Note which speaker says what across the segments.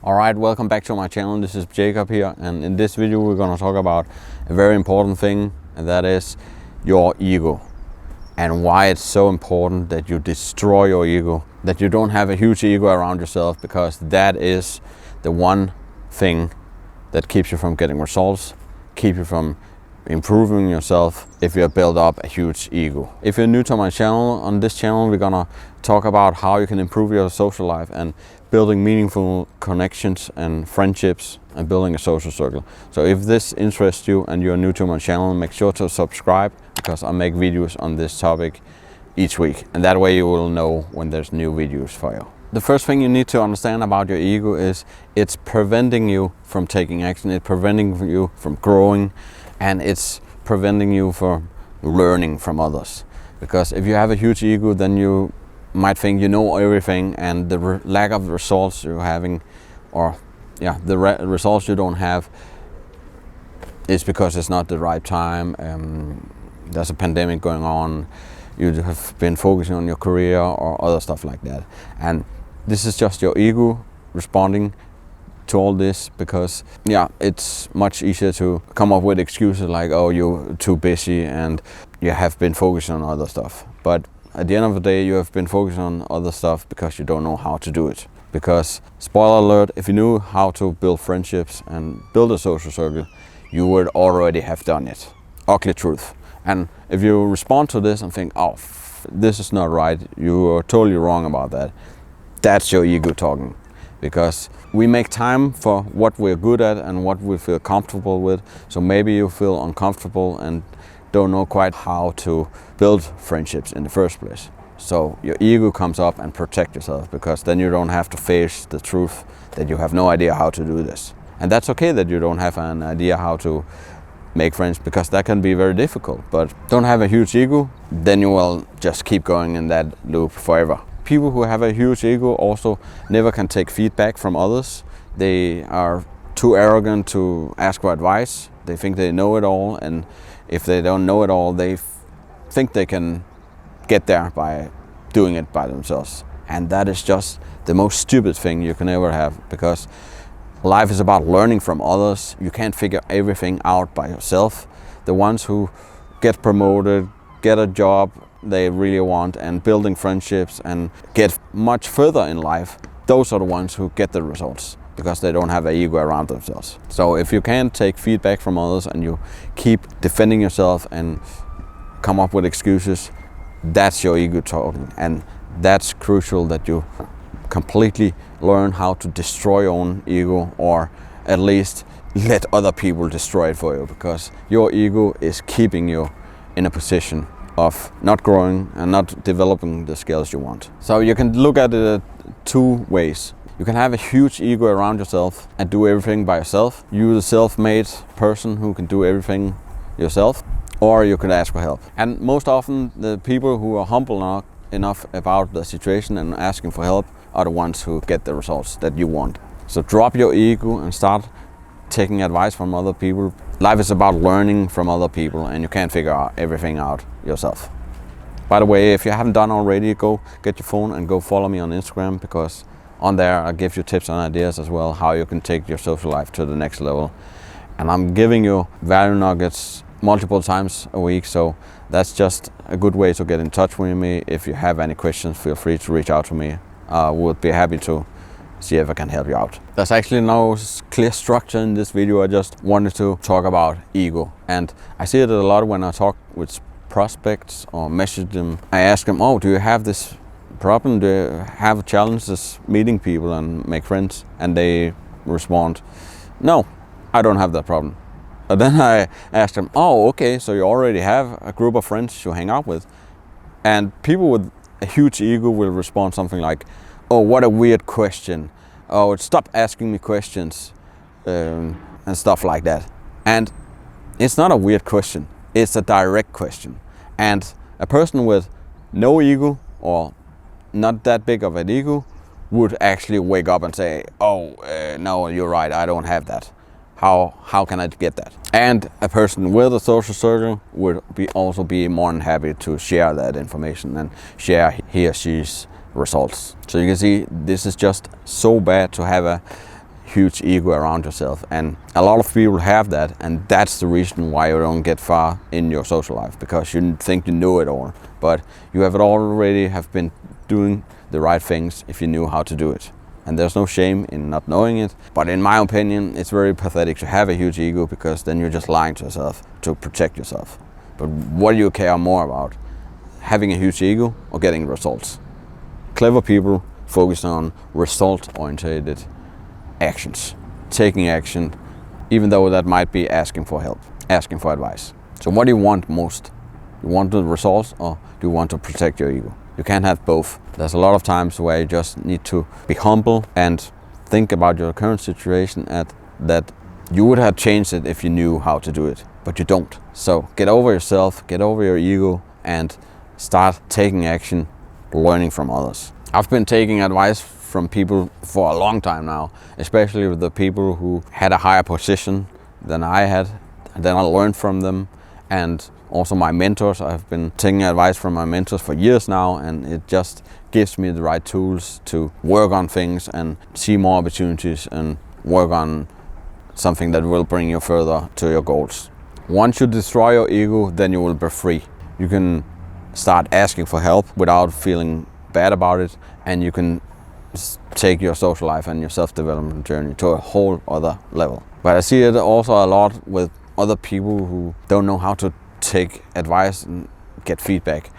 Speaker 1: Alright, welcome back to my channel. This is Jacob here, and in this video we're going to talk about a very important thing, and that is your ego, and why it's so important that you destroy your ego, that you don't have a huge ego around yourself, because that is the one thing that keeps you from getting results, keep you from improving yourself if you build up a huge ego. If you're new to my channel, on this channel we're gonna talk about how you can improve your social life and building meaningful connections and friendships and building a social circle. So if this interests you and you're new to my channel, make sure to subscribe, because I make videos on this topic each week, and that way you will know when there's new videos for you. The first thing you need to understand about your ego is it's preventing you from taking action, it's preventing you from growing, and it's preventing you from learning from others. Because if you have a huge ego, then you might think you know everything, and the lack of results you're having, or the results you don't have, is because it's not the right time. There's a pandemic going on, you have been focusing on your career or other stuff like that, and this is just your ego responding to all this, because it's much easier to come up with excuses like, oh, you're too busy and you have been focusing on other stuff. But at the end of the day, you have been focusing on other stuff because you don't know how to do it. Because, spoiler alert, if you knew how to build friendships and build a social circle, you would already have done it. Ugly truth. And if you respond to this and think, oh, this is not right, you are totally wrong about that, that's your ego talking. Because we make time for what we're good at and what we feel comfortable with. So maybe you feel uncomfortable and don't know quite how to build friendships in the first place. So your ego comes up and protect yourself, because then you don't have to face the truth that you have no idea how to do this. And that's okay that you don't have an idea how to make friends, because that can be very difficult. But don't have a huge ego, then you will just keep going in that loop forever. People who have a huge ego also never can take feedback from others. They are too arrogant to ask for advice. They think they know it all, and if they don't know it all, they think they can get there by doing it by themselves. And that is just the most stupid thing you can ever have, because life is about learning from others. You can't figure everything out by yourself. The ones who get promoted, get a job they really want, and building friendships and get much further in life, those are the ones who get the results, because they don't have an ego around themselves. So if you can't take feedback from others and you keep defending yourself and come up with excuses, that's your ego talking. And that's crucial, that you completely learn how to destroy your own ego, or at least let other people destroy it for you, because your ego is keeping you in a position of not growing and not developing the skills you want. So you can look at it two ways. You can have a huge ego around yourself and do everything by yourself. You're the self-made person who can do everything yourself, or you can ask for help. And most often the people who are humble enough about the situation and asking for help are the ones who get the results that you want. So drop your ego and start taking advice from other people. Life is about learning from other people, and you can't figure everything out yourself. By the way, if you haven't done already, go get your phone and go follow me on Instagram, because on there I give you tips and ideas as well how you can take your social life to the next level. And I'm giving you value nuggets multiple times a week, so that's just a good way to get in touch with me. If you have any questions, feel free to reach out to me. I would be happy to see if I can help you out. There's actually no clear structure in this video. I just wanted to talk about ego, and I see it a lot when I talk with prospects or message them. I ask them, oh, do you have this problem? Do you have challenges meeting people and make friends? And they respond, no, I don't have that problem. But then I ask them, oh, okay, so you already have a group of friends you hang out with. And people with a huge ego will respond something like, oh, what a weird question. Oh, stop asking me questions, and stuff like that. And it's not a weird question. It's a direct question. And a person with no ego, or not that big of an ego, would actually wake up and say, oh, no, you're right, I don't have that. How can I get that? And a person with a social circle would also be more than happy to share that information and share he or she's results. So you can see this is just so bad to have a huge ego around yourself, and a lot of people have that, and that's the reason why you don't get far in your social life, because you think you know it all, but you have been doing the right things if you knew how to do it. And there's no shame in not knowing it, but in my opinion it's very pathetic to have a huge ego, because then you're just lying to yourself to protect yourself. But what do you care more about, having a huge ego or getting results? Clever people focus on result-oriented actions, taking action, even though that might be asking for help, asking for advice. So what do you want most? You want the results, or do you want to protect your ego? You can't have both. There's a lot of times where you just need to be humble and think about your current situation, and that you would have changed it if you knew how to do it, but you don't. So get over yourself, get over your ego, and start taking action, learning from others. I've been taking advice from people for a long time now, especially with the people who had a higher position than I had. And then I learned from them, and also my mentors. I've been taking advice from my mentors for years now, and it just gives me the right tools to work on things and see more opportunities and work on something that will bring you further to your goals. Once you destroy your ego, then you will be free. You can start asking for help without feeling bad about it, and you can take your social life and your self-development journey to a whole other level. But I see it also a lot with other people who don't know how to take advice and get feedback.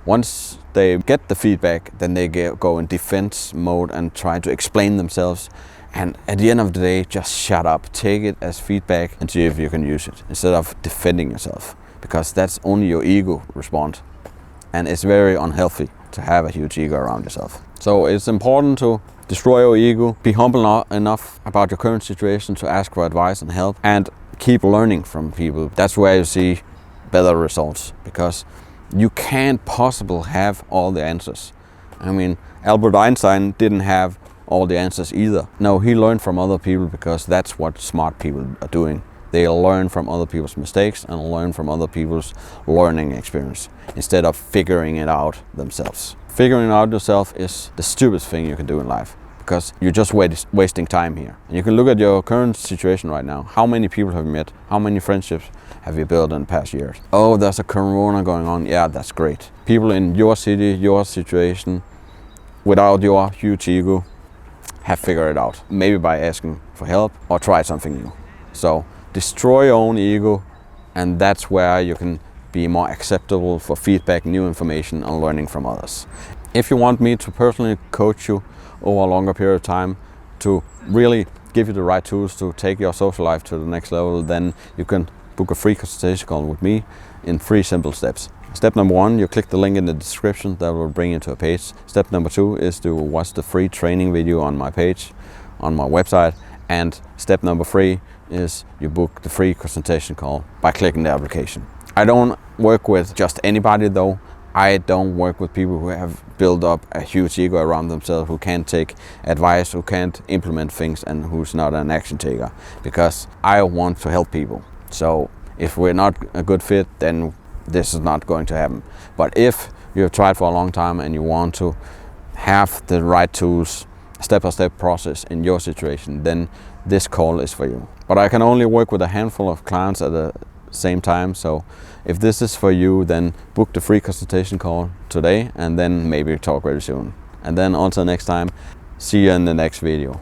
Speaker 1: Once they get the feedback, then they go in defense mode and try to explain themselves. And at the end of the day, just shut up, take it as feedback and see if you can use it, instead of defending yourself, because that's only your ego response. And it's very unhealthy to have a huge ego around yourself. So it's important to destroy your ego, be humble enough about your current situation to ask for advice and help, and keep learning from people. That's where you see better results, because you can't possibly have all the answers. I mean, Albert Einstein didn't have all the answers either. No, he learned from other people, because that's what smart people are doing. They learn from other people's mistakes and learn from other people's learning experience, instead of figuring it out themselves. Figuring it out yourself is the stupidest thing you can do in life, because you're just wasting time here. And you can look at your current situation right now. How many people have you met? How many friendships have you built in the past years? Oh, there's a corona going on. Yeah, that's great. People in your city, your situation, without your huge ego, have figured it out. Maybe by asking for help or try something new. So destroy your own ego, and that's where you can be more acceptable for feedback, new information, and learning from others. If you want me to personally coach you over a longer period of time to really give you the right tools to take your social life to the next level, then you can book a free consultation call with me in 3 simple steps. Step number 1, you click the link in the description that will bring you to a page. Step number 2 is to watch the free training video on my page, on my website. And step number 3 is you book the free consultation call by clicking the application. I don't work with just anybody though. I don't work with people who have built up a huge ego around themselves, who can't take advice, who can't implement things, and who's not an action taker, because I want to help people. So if we're not a good fit, then this is not going to happen. But if you have tried for a long time and you want to have the right tools, step-by-step process in your situation, then this call is for you. But I can only work with a handful of clients at the same time, so if this is for you, then book the free consultation call today, and then maybe talk very soon. And then until next time, see you in the next video.